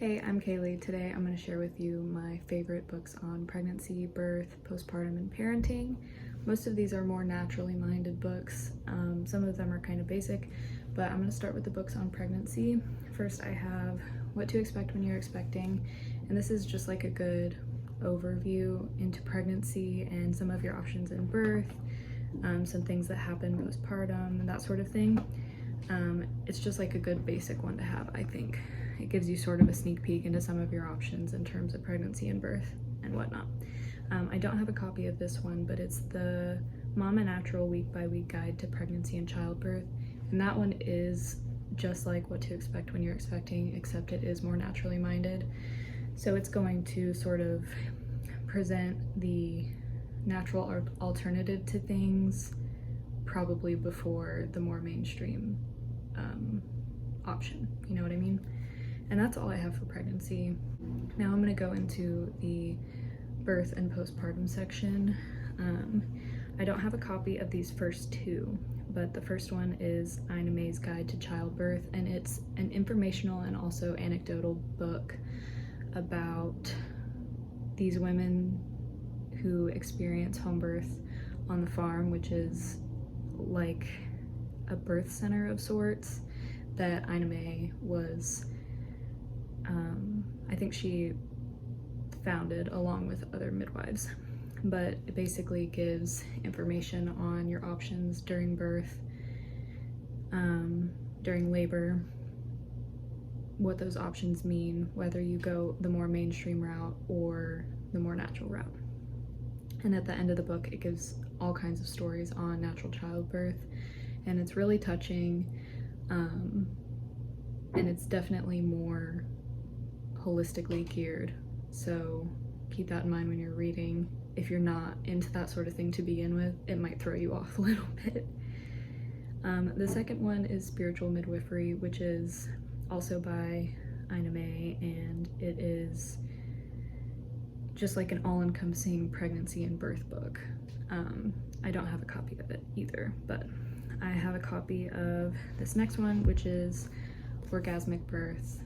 Hey, I'm Kaylee. Today I'm going to share with you my favorite books on pregnancy, birth, postpartum, and parenting. Most of these are more naturally minded books. Some of them are kind of basic, but I'm going to start with the books on pregnancy. First, I have What to Expect When You're Expecting, and this is just like a good overview into pregnancy and some of your options in birth, some things that happen postpartum, and that sort of thing. It's just like a good basic one to have, I think. It gives you sort of a sneak peek into some of your options in terms of pregnancy and birth and whatnot. I don't have a copy of this one, but it's the Mama Natural Week by Week Guide to Pregnancy and Childbirth, and that one is just like What to Expect When You're Expecting, except it is more naturally minded. So it's going to sort of present the natural alternative to things, probably before the more mainstream option, you know what I mean? And that's all I have for pregnancy. Now I'm gonna go into the birth and postpartum section. I don't have a copy of these first two, but the first one is Ina May's Guide to Childbirth, and it's an informational and also anecdotal book about these women who experience home birth on the farm, which is like a birth center of sorts that Ina May was, I think she founded along with other midwives. But it basically gives information on your options during birth, during labor, what those options mean, whether you go the more mainstream route or the more natural route. And at the end of the book, it gives all kinds of stories on natural childbirth, and it's really touching, and it's definitely more holistically geared. So keep that in mind when you're reading. If you're not into that sort of thing to begin with, it might throw you off a little bit. The second one is Spiritual Midwifery, which is also by Ina May, and it is just like an all-encompassing pregnancy and birth book. I don't have a copy of it either, but I have a copy of this next one, which is Orgasmic Birth.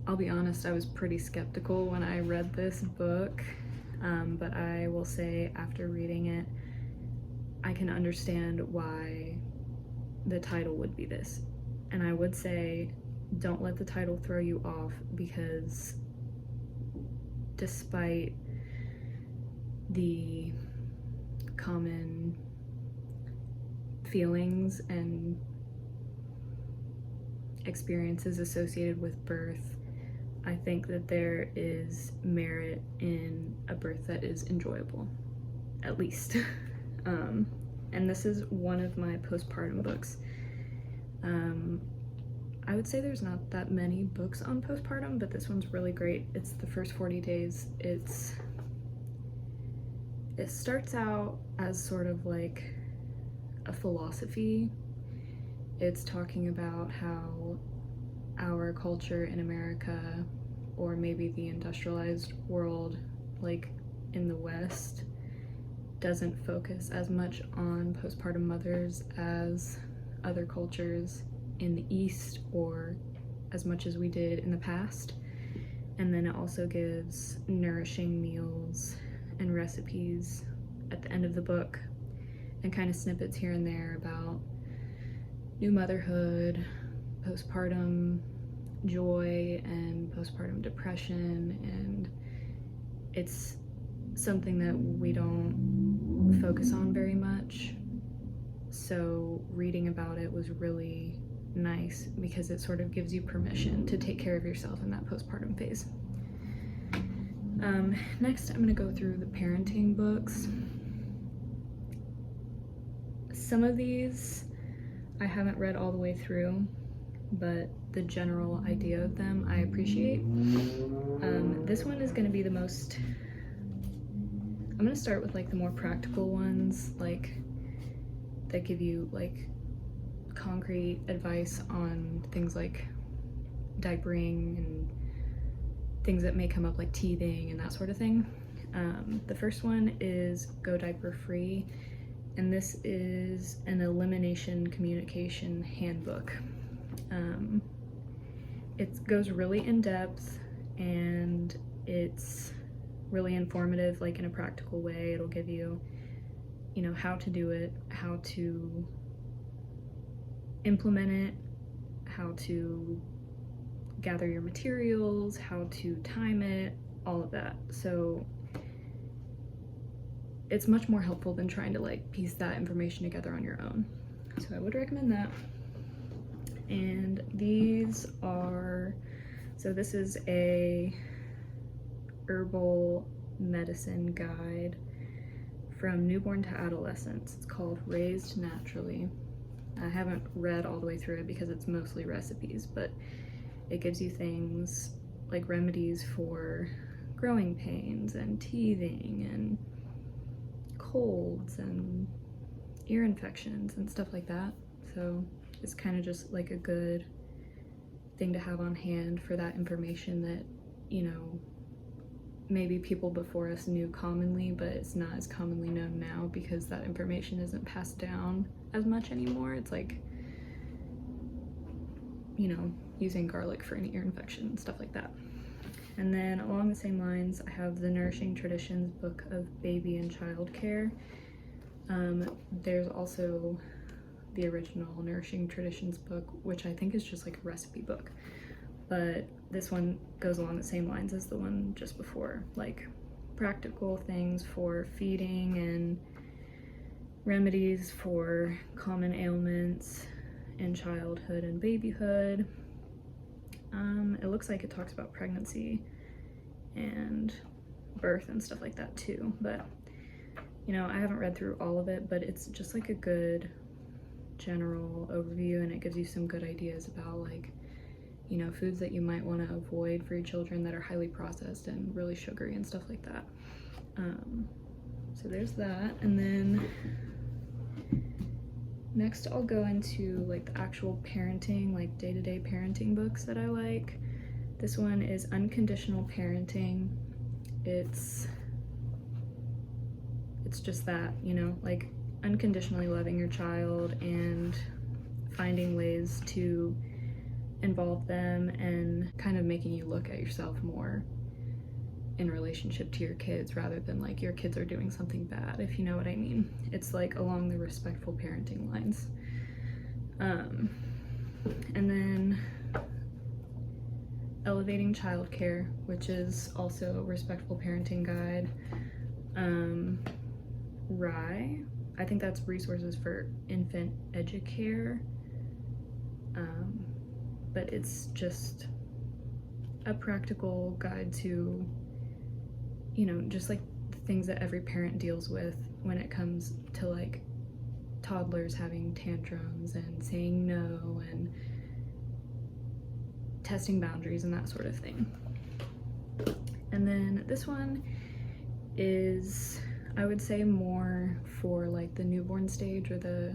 I'll be honest, I was pretty skeptical when I read this book, but I will say after reading it, I can understand why the title would be this. And I would say, don't let the title throw you off, because despite the common feelings and experiences associated with birth, I think that there is merit in a birth that is enjoyable, at least. And this is one of my postpartum books. I would say there's not that many books on postpartum, but this one's really great. It's the first 40 days. It starts out as sort of like a philosophy. It's talking about how our culture in America, or maybe the industrialized world, like in the West, doesn't focus as much on postpartum mothers as other cultures in the East, or as much as we did in the past. And then it also gives nourishing meals and recipes at the end of the book, and kind of snippets here and there about new motherhood, postpartum joy, and postpartum depression. And it's something that we don't focus on very much, so reading about it was really nice because it sort of gives you permission to take care of yourself in that postpartum phase. Next, I'm going to go through the parenting books. Some of these I haven't read all the way through, but the general idea of them I appreciate. This one is going to be the most, I'm going to start with like the more practical ones, like that give you like concrete advice on things like diapering and things that may come up like teething and that sort of thing. The first one is Go Diaper Free, and this is an elimination communication handbook. it goes really in depth, and it's really informative, like in a practical way. It'll give you, you know, how to do it, how to implement it, how to gather your materials, how to time it, all of that. So it's much more helpful than trying to like piece that information together on your own. So I would recommend that. And these are, so this is a herbal medicine guide from newborn to adolescence. It's called Raised Naturally. I haven't read all the way through it because it's mostly recipes, but it gives you things like remedies for growing pains and teething and colds and ear infections and stuff like that. So it's kind of just like a good thing to have on hand for that information that, you know, maybe people before us knew commonly, but it's not as commonly known now because that information isn't passed down as much anymore. It's like, you know, using garlic for an ear infection and stuff like that. And then along the same lines, I have the Nourishing Traditions book of baby and child care. There's also the original Nourishing Traditions book, which I think is just like a recipe book. But this one goes along the same lines as the one just before, like practical things for feeding and remedies for common ailments in childhood and babyhood. It looks like it talks about pregnancy and birth and stuff like that too, but you know, I haven't read through all of it, but it's just like a good general overview, and it gives you some good ideas about like, you know, foods that you might want to avoid for your children that are highly processed and really sugary and stuff like that. So there's that. And then next I'll go into like the actual parenting, like day-to-day parenting books that I like. This one is Unconditional Parenting. It's just that, you know, like unconditionally loving your child and finding ways to involve them and kind of making you look at yourself more in relationship to your kids rather than like your kids are doing something bad, if you know what I mean. It's like along the respectful parenting lines. And then Elevating Childcare, which is also a respectful parenting guide. RIE, I think that's Resources for Infant Educare. But it's just a practical guide to, you know, just like the things that every parent deals with when it comes to like toddlers having tantrums and saying no and testing boundaries and that sort of thing. And then this one is, I would say, more for like the newborn stage or the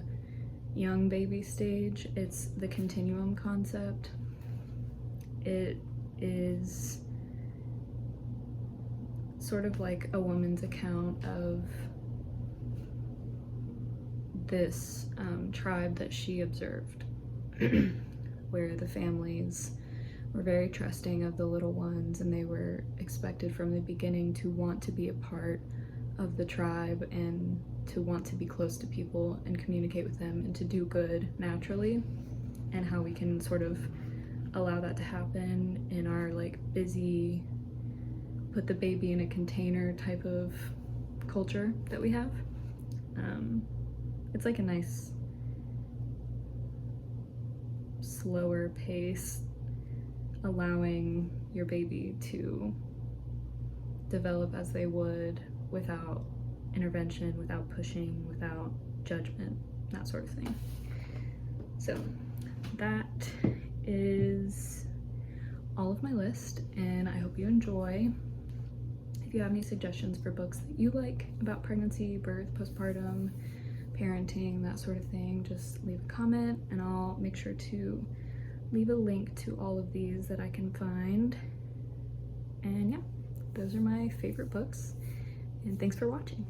young baby stage. It's the continuum concept. It is sort of like a woman's account of this tribe that she observed where the families were very trusting of the little ones, and they were expected from the beginning to want to be a part of the tribe and to want to be close to people and communicate with them and to do good naturally, and how we can sort of allow that to happen in our like busy, put the baby in a container type of culture that we have. It's like a nice slower pace, allowing your baby to develop as they would without intervention, without pushing, without judgment, that sort of thing. So that is all of my list, and I hope you enjoy. If you have any suggestions for books that you like about pregnancy, birth, postpartum, parenting, that sort of thing, just leave a comment and I'll make sure to leave a link to all of these that I can find. And yeah, those are my favorite books, and thanks for watching.